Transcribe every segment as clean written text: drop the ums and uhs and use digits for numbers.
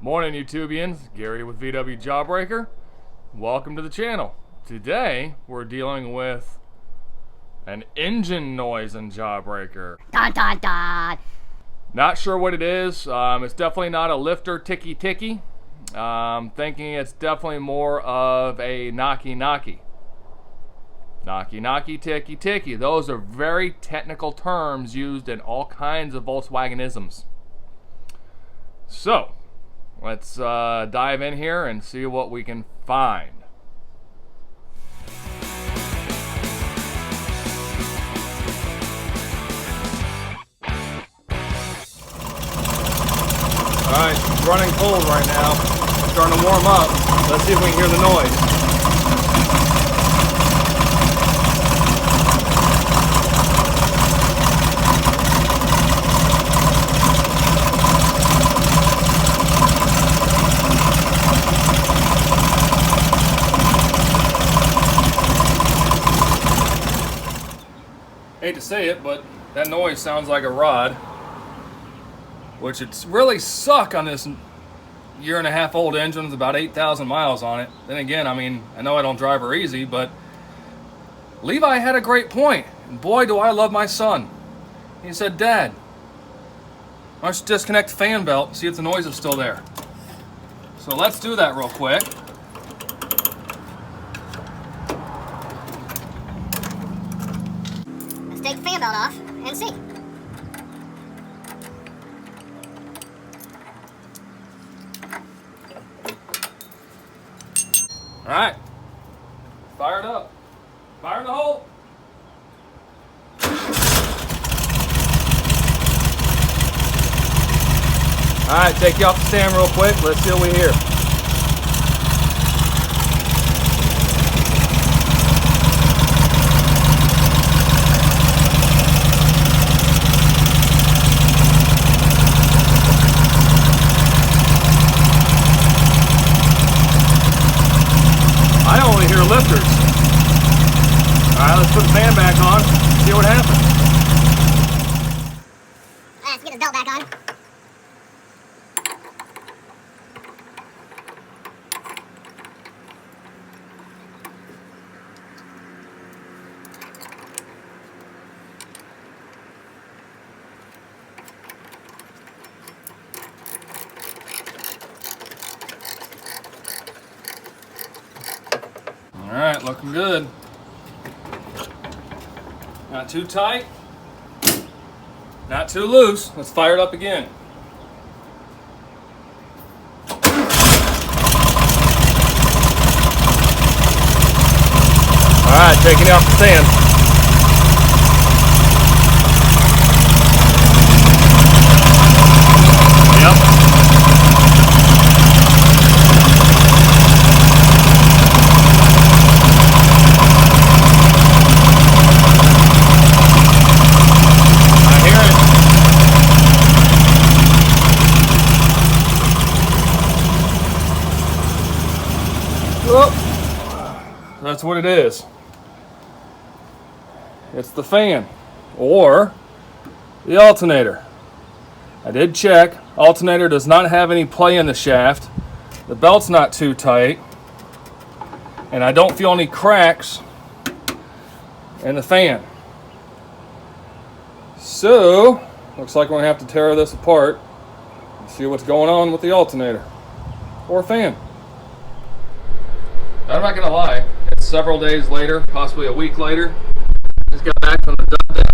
Morning YouTubians, Gary with VW Jawbreaker. Welcome to the channel. Today we're dealing with an engine noise in Jawbreaker. Dun, dun, dun. Not sure what it is. It's definitely not a lifter ticky ticky. Thinking it's definitely more of a knocky knocky. Knocky knocky ticky ticky. Those are very technical terms used in all kinds of Volkswagenisms. So let's dive in here and see what we can find. Alright, it's running cold right now. It's starting to warm up. Let's see if we can hear the noise. Hate to say it, but that noise sounds like a rod, which it's really suck on this year-and-a-half-old engine with about 8,000 miles on it. Then again, I mean, I know I don't drive her easy, but Levi had a great point, and boy, do I love my son. He said, "Dad, why don't you disconnect the fan belt and see if the noise is still there?" So let's do that real quick. Take the fan belt off and see. Alright, fire it up. Fire in the hole. Alright, take you off the stand real quick. Let's see what we hear. I only hear lifters. Alright, let's put the fan back on, see what happens. Let's get the belt back on. Alright, looking good. Not too tight. Not too loose. Let's fire it up again. Alright, taking it off the stand. Yep. That's what it is. It's the fan or the alternator. I did check. Alternator does not have any play in the shaft. The belt's not too tight. And I don't feel any cracks in the fan. So, looks like we're going to have to tear this apart and see what's going on with the alternator or fan. I'm not going to lie. Several days later, possibly a week later, just got back on the dump dash.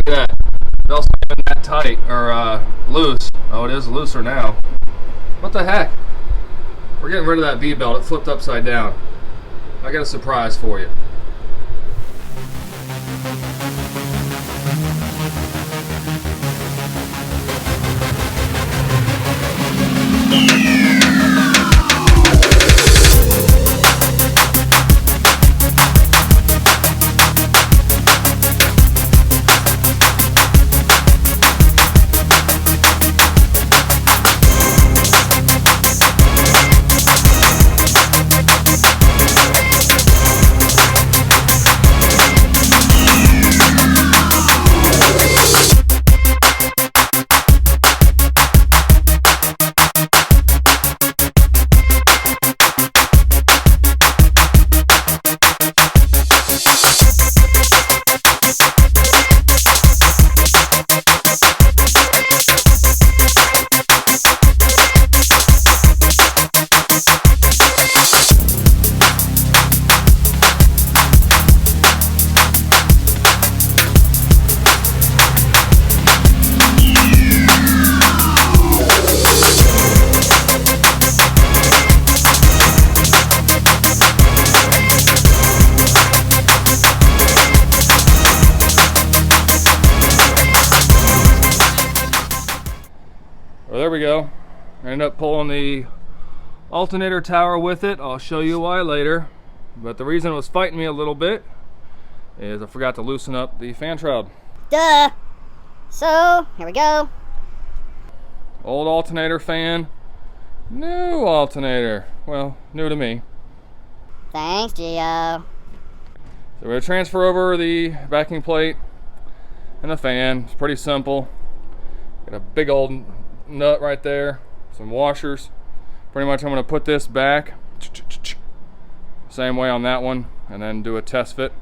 Look at that. Belt's not even that tight or loose. Oh, it is looser now. What the heck? We're getting rid of that V belt. It flipped upside down. I got a surprise for you. I ended up pulling the alternator tower with it. I'll show you why later. But the reason it was fighting me a little bit is I forgot to loosen up the fan shroud. Duh. So, here we go. Old alternator fan, new alternator. Well, new to me. Thanks, Gio. So we're going to transfer over the backing plate and the fan. It's pretty simple. Got a big old nut right there, some washers. Pretty much I'm going to put this back same way on that one and then do a test fit.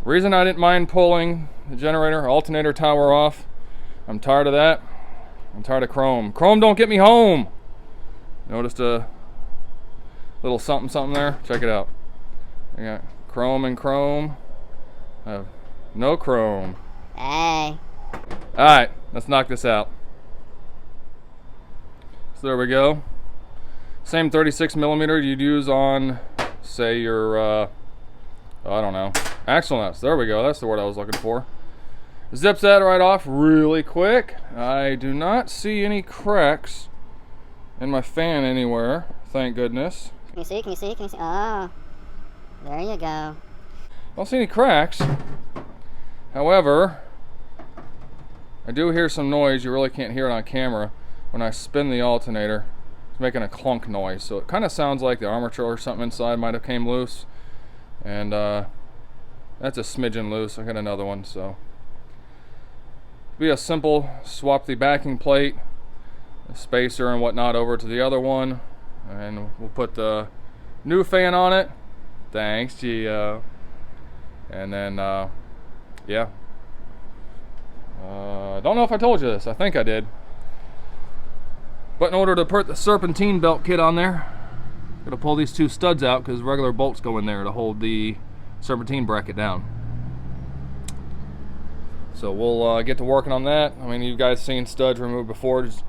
The reason I didn't mind pulling the generator alternator tower off, I'm tired of that. I'm tired of chrome. Chrome don't get me home. Noticed a little something something there? Check it out. I got chrome and chrome. I have no chrome. Hey. Alright, let's knock this out. So there we go. Same 36mm you'd use on, say, your, I don't know, axle nuts. There we go, that's the word I was looking for. Zips that right off really quick. I do not see any cracks in my fan anywhere, thank goodness. Can you see? Can you see? Can you see? Oh, there you go. Don't see any cracks. However, I do hear some noise. You really can't hear it on camera. When I spin the alternator, it's making a clunk noise. So it kind of sounds like the armature or something inside might have came loose. And that's a smidgen loose. I got another one, so. Be a simple swap the backing plate, the spacer and whatnot over to the other one, and we'll put the new fan on it. Thanks, Gio. And then yeah, I don't know if I told you this. I think I did, but in order to put the serpentine belt kit on there, I'm gonna pull these two studs out because regular bolts go in there to hold the serpentine bracket down. So we'll get to working on that. I mean, you guys seen studs removed before. Just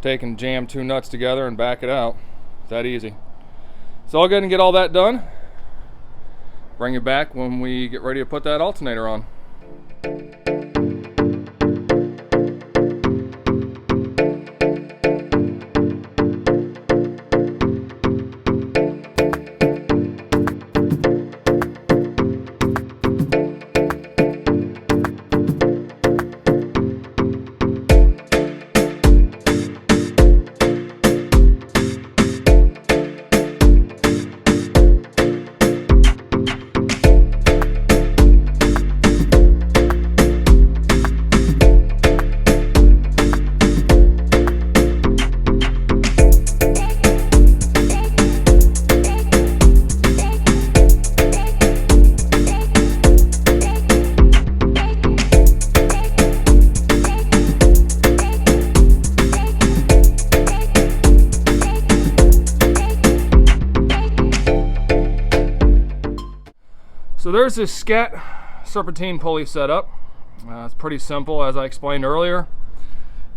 take and jam two nuts together and back it out. It's that easy. So I'll go ahead and get all that done. Bring you back when we get ready to put that alternator on. So there's this scat serpentine pulley setup. It's pretty simple, as I explained earlier.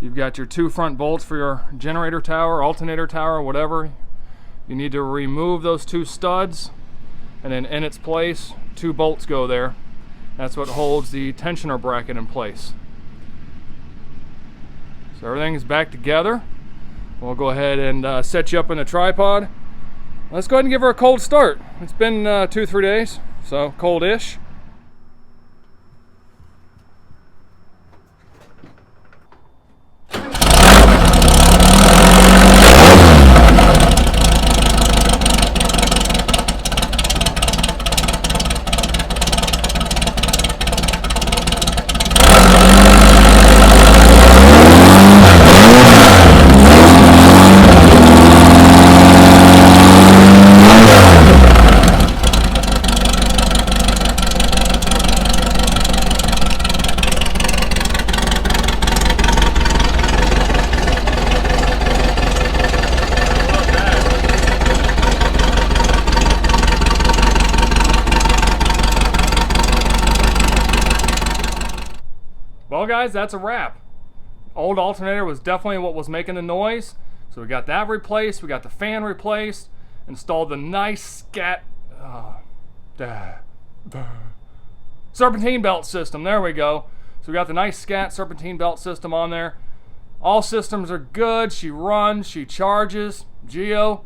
You've got your two front bolts for your generator tower, alternator tower, whatever. You need to remove those two studs, and then in its place, two bolts go there. That's what holds the tensioner bracket in place. So everything is back together. We'll go ahead and set you up in a tripod. Let's go ahead and give her a cold start. It's been 2-3 days. So cold-ish. Well guys, that's a wrap. Old alternator was definitely what was making the noise. So we got that replaced, we got the fan replaced, installed the nice scat serpentine belt system. There we go. So we got the nice scat serpentine belt system on there. All systems are good. She runs, she charges. Geo,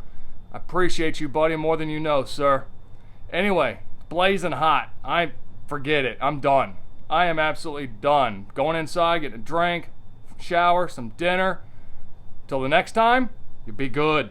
I appreciate you, buddy, more than you know, sir. Anyway, blazing hot. Forget it. I'm done. I am absolutely done. Going inside, getting a drink, shower, some dinner. Till the next time, you be good.